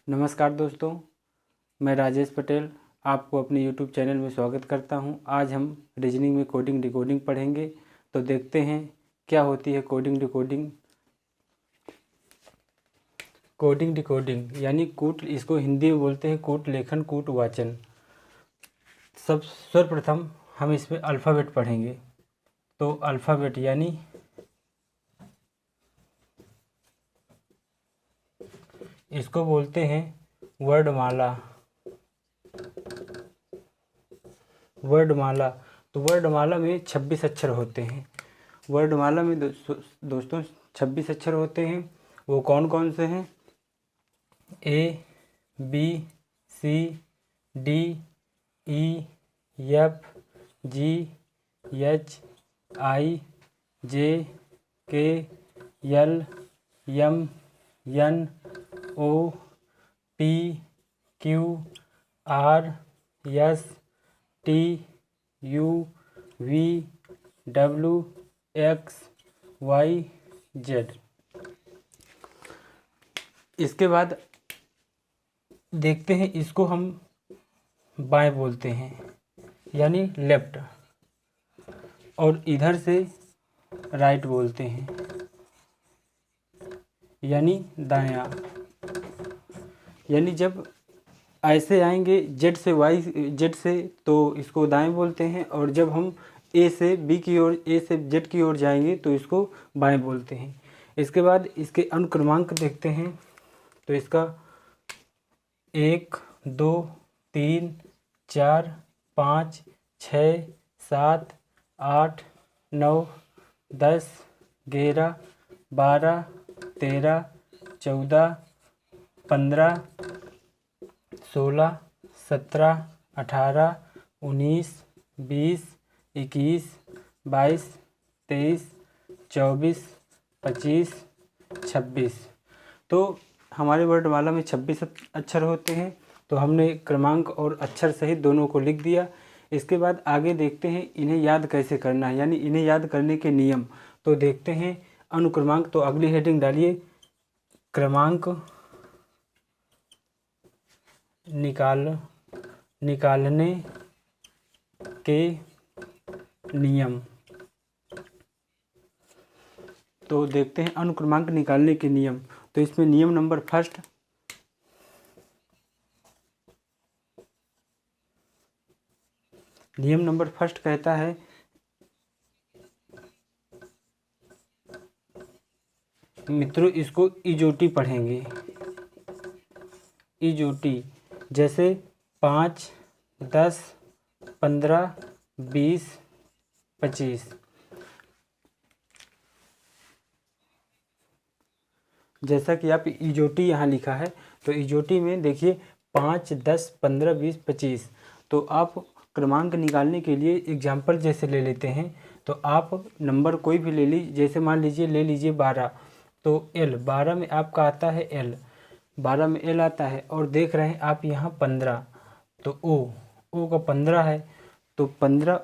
नमस्कार दोस्तों, मैं राजेश पटेल आपको अपने यूट्यूब चैनल में स्वागत करता हूं। आज हम रीजनिंग में कोडिंग डिकोडिंग पढ़ेंगे। तो देखते हैं क्या होती है कोडिंग डिकोडिंग। कोडिंग डिकोडिंग यानी कूट, इसको हिंदी में बोलते हैं कूट लेखन कूट वाचन। सब सर्वप्रथम हम इसमें अल्फ़ाबेट पढ़ेंगे। तो अल्फ़ाबेट यानी इसको बोलते हैं वर्णमाला। वर्णमाला तो वर्णमाला में 26 अक्षर होते हैं। वर्णमाला में दोस्तों 26 अक्षर होते हैं। वो कौन कौन से हैं? A, B, C, D, E, F, G, H, I, J, K, L, M, N, O, P, Q, R, S, T, U, V, W, X, Y, Z. इसके बाद देखते हैं, इसको हम बाएं बोलते हैं यानी लेफ्ट, और इधर से राइट बोलते हैं यानी दायां। यानी जब ऐसे आएंगे जेड से वाई, जेड से, तो इसको दाएं बोलते हैं, और जब हम ए से बी की ओर, ए से जेड की ओर जाएंगे तो इसको बाएं बोलते हैं। इसके बाद इसके अनुक्रमांक देखते हैं। तो इसका 1, 2, 3, 4, 5, 6, 7, 8, 9, 10, 11, 12, 13, 14, 15, 16, 17, 18, 19, 20, 21, 22, 23, 24, 25, 26। तो हमारे वर्णमाला में 26 अक्षर होते हैं। तो हमने क्रमांक और अक्षर सहित दोनों को लिख दिया। इसके बाद आगे देखते हैं इन्हें याद कैसे करना है, यानी इन्हें याद करने के नियम। तो देखते हैं अनुक्रमांक। तो अगली हेडिंग डालिए, क्रमांक निकालने के नियम। तो देखते हैं अनुक्रमांक निकालने के नियम। तो इसमें नियम नंबर फर्स्ट, कहता है मित्रों, इसको इजोटी पढ़ेंगे। इजोटी जैसे 5, 10, 15, 20, 25। जैसा कि आप इजोटी यहाँ लिखा है, तो इजोटी में देखिए 5, 10, 15, 20, 25। तो आप क्रमांक निकालने के लिए एग्जाम्पल जैसे ले लेते हैं। तो आप नंबर कोई भी ले लीजिए, जैसे मान लीजिए ले लीजिए 12। तो एल 12 में आपका आता है एल, 12 में एल आता है। और देख रहे हैं आप यहाँ 15, तो ओ का 15 है। तो 15,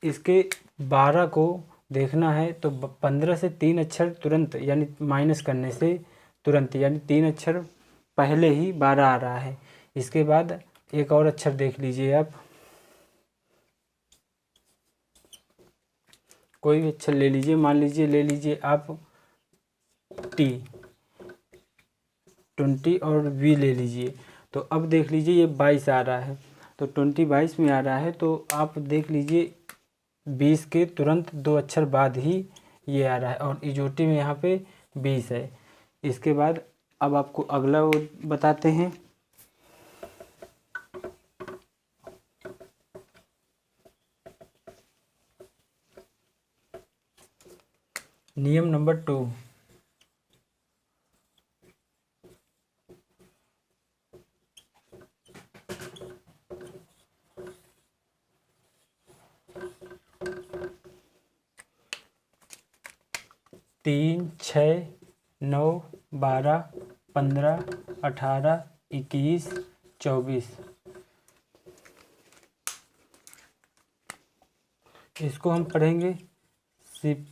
इसके 12 को देखना है। तो 15 से 3 अक्षर तुरंत, यानी माइनस करने से तुरंत, यानी 3 अक्षर पहले ही 12 आ रहा है। इसके बाद एक और अक्षर देख लीजिए आप, कोई भी अक्षर ले लीजिए। मान लीजिए ले लीजिए आप टी, 20, और वी ले लीजिए। तो अब देख लीजिए ये 22 आ रहा है। तो 20 22 में आ रहा है। तो आप देख लीजिए 20 के तुरंत 2 अक्षर बाद ही ये आ रहा है, और इजोटी में यहाँ पे 20 है। इसके बाद अब आपको अगला वो बताते हैं। नियम नंबर 2, तीन, 6, 9, 12, 15, 18, 21, 24। इसको हम पढ़ेंगे सिप्लोरेक्स,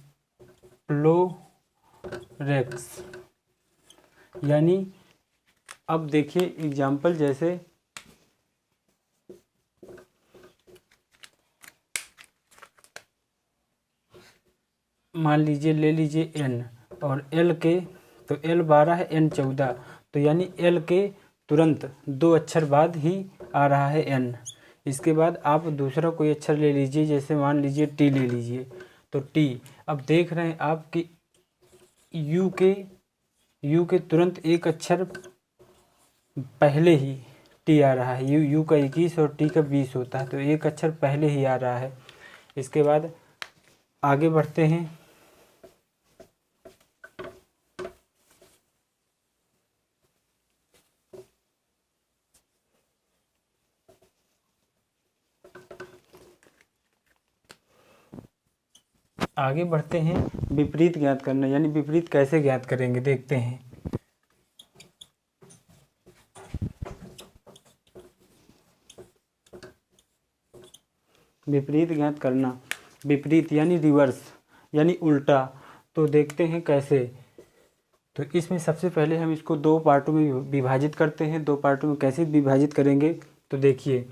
यानी अब देखिए एग्जाम्पल, जैसे मान लीजिए ले लीजिए n और l के, तो l 12 है n 14, तो यानी l के तुरंत 2 अक्षर बाद ही आ रहा है n। इसके बाद आप दूसरा कोई अक्षर ले लीजिए, जैसे मान लीजिए t ले लीजिए, तो t, अब देख रहे हैं आप कि u के तुरंत एक अक्षर पहले ही t आ रहा है। u का 21 और t का 20 होता है, तो एक अक्षर पहले ही आ रहा है। इसके बाद आगे बढ़ते हैं। आगे बढ़ते हैं विपरीत ज्ञात करना, यानी विपरीत कैसे ज्ञात करेंगे देखते हैं। विपरीत ज्ञात करना, विपरीत यानी रिवर्स, यानी उल्टा। तो देखते हैं कैसे। तो इसमें सबसे पहले हम इसको 2 पार्टों में विभाजित करते हैं। 2 पार्टों में कैसे विभाजित करेंगे, तो देखिए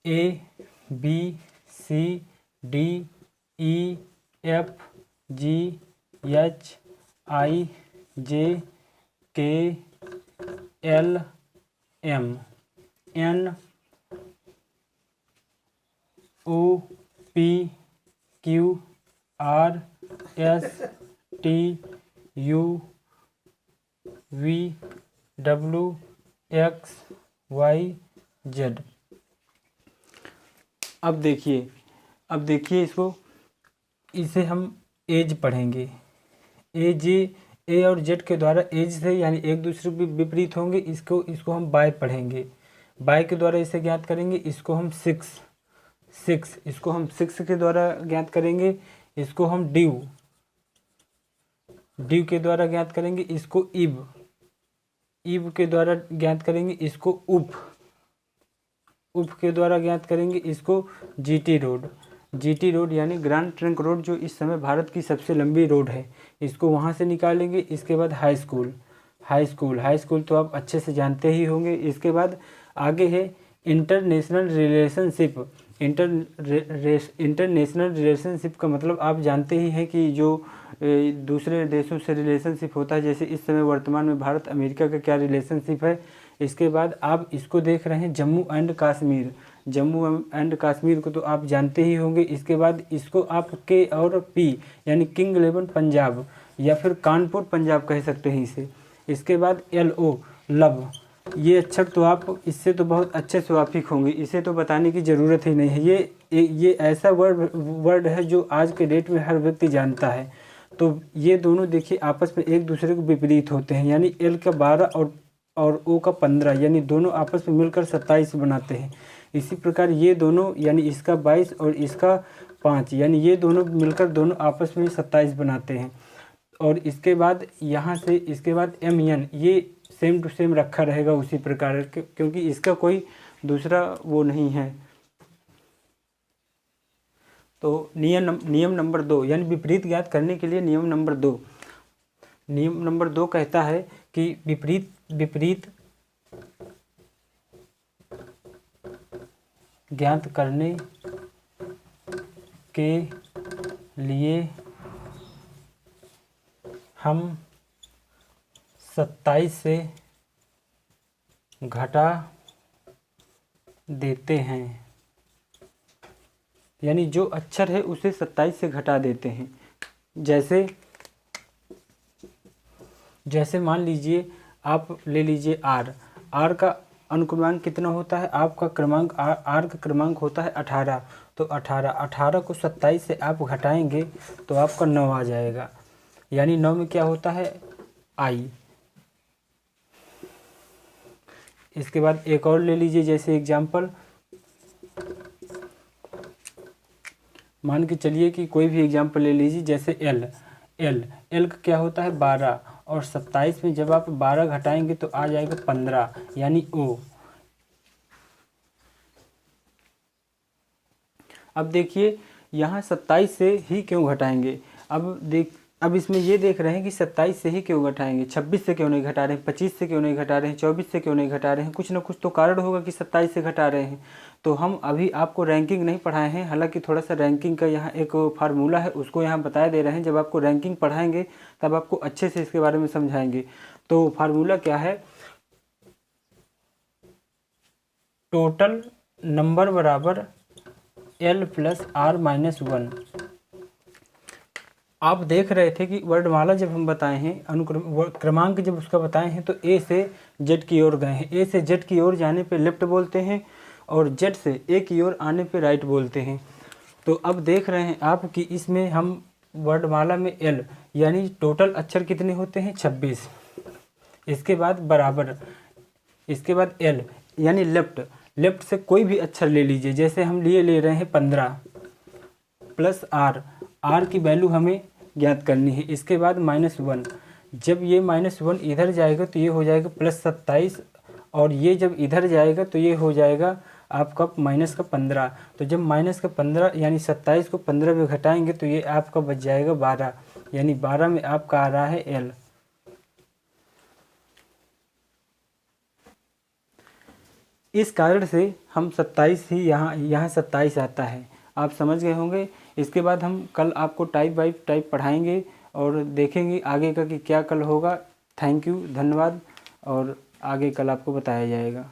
ABCDEFGHIJKLMNOPQRSTUVWXYZ। अब देखिए इसको, इसे हम एज पढ़ेंगे। एज, ए और जेड के द्वारा एज से यानी एक दूसरे के विपरीत होंगे। इसको हम बाय पढ़ेंगे। बाय के द्वारा इसे ज्ञात करेंगे। इसको हम सिक्स के द्वारा ज्ञात करेंगे। इसको हम ड्यू के द्वारा ज्ञात करेंगे। इसको इव के द्वारा ज्ञात करेंगे। इसको उप के द्वारा ज्ञात करेंगे। इसको जीटी रोड यानी ग्रैंड ट्रंक रोड, जो इस समय भारत की सबसे लंबी रोड है, इसको वहाँ से निकालेंगे। इसके बाद हाई स्कूल तो आप अच्छे से जानते ही होंगे। इसके बाद आगे है इंटरनेशनल रिलेशनशिप का मतलब आप जानते ही हैं कि जो दूसरे देशों से रिलेशनशिप होता है, जैसे इस समय वर्तमान में भारत अमेरिका का क्या रिलेशनशिप है। इसके बाद आप इसको देख रहे हैं जम्मू एंड कश्मीर को तो आप जानते ही होंगे। इसके बाद इसको आप के और पी यानी किंग 11 पंजाब या फिर कानपुर पंजाब कह सकते हैं इसे। इसके बाद LO लव, ये अक्षर तो आप इससे तो बहुत अच्छे से वाकिफ होंगे, इसे तो बताने की ज़रूरत ही नहीं है। ये ऐसा वर्ड है जो आज के डेट में हर व्यक्ति जानता है। तो ये दोनों देखिए आपस में एक दूसरे को विपरीत होते हैं, यानी L का 12 और O का 15, यानी दोनों आपस में मिलकर 27 बनाते हैं। इसी प्रकार ये दोनों, यानी इसका 22 और इसका 5, यानी ये दोनों मिलकर दोनों आपस में 27 बनाते हैं। और इसके बाद यहाँ से इसके बाद MN, ये सेम टू सेम रखा रहेगा उसी प्रकार, क्योंकि इसका कोई दूसरा वो नहीं है। तो नियम नंबर 2, यानी विपरीत ज्ञात करने के लिए नियम नंबर 2 कहता है कि विपरीत ज्ञात करने के लिए हम 27 से घटा देते हैं, यानी जो अक्षर है उसे 27 से घटा देते हैं। जैसे मान लीजिए आप ले लीजिए R का अनुक्रमांक कितना होता है, आपका क्रमांक R का क्रमांक होता है 18। तो 18 को 27 से आप घटाएंगे तो आपका 9 आ जाएगा, यानी 9 में क्या होता है I। इसके बाद एक और ले लीजिए, जैसे एग्जाम्पल मान के चलिए कि कोई भी एग्जाम्पल ले लीजिए, जैसे L का क्या होता है 12, और 27 में जब आप 12 घटाएंगे तो आ जाएगा 15, यानी O। अब देखिए यहाँ 27 से ही क्यों घटाएंगे, अब अब इसमें ये देख रहे हैं कि 27 से ही क्यों घटाएंगे, 26 से क्यों नहीं घटा रहे हैं, 25 से क्यों नहीं घटा रहे हैं, 24 से क्यों नहीं घटा रहे हैं, कुछ ना कुछ तो कारण होगा कि 27 से घटा रहे हैं। तो हम अभी आपको रैंकिंग नहीं पढ़ाए हैं, हालांकि थोड़ा सा रैंकिंग का यहाँ एक फार्मूला है उसको यहाँ बता दे रहे हैं। जब आपको रैंकिंग पढ़ाएंगे तब आपको अच्छे से इसके बारे में समझाएंगे। तो फार्मूला क्या है, टोटल नंबर बराबर L प्लस R माइनस 1। आप देख रहे थे कि वर्णमाला जब हम बताए हैं, क्रमांक जब उसका बताए हैं तो ए से जेड की ओर गए हैं। ए से जेड की ओर जाने पे लेफ्ट बोलते हैं और जेड से ए की ओर आने पे राइट बोलते हैं। तो अब देख रहे हैं आप कि इसमें हम वर्णमाला में एल यानी टोटल अक्षर कितने होते हैं 26, इसके बाद बराबर, इसके बाद एल यानी लेफ्ट, लेफ्ट से कोई भी अक्षर ले लीजिए, जैसे हम ले रहे हैं 15 प्लस आर, आर की वैल्यू हमें ज्ञात करनी है। इसके बाद -1, जब ये -1 इधर जाएगा तो ये हो जाएगा +27 और ये जब इधर जाएगा तो ये हो जाएगा आपका -15। तो जब -15 यानी 27 को 15 में घटाएंगे तो ये आपका बच जाएगा 12, यानी 12 में आपका आ रहा है एल। इस कारण से हम 27 ही यहाँ 27 आता है। आप समझ गए होंगे। इसके बाद हम कल आपको टाइप बाई टाइप पढ़ाएंगे और देखेंगे आगे का कि क्या कल होगा। थैंक यू, धन्यवाद, और आगे कल आपको बताया जाएगा।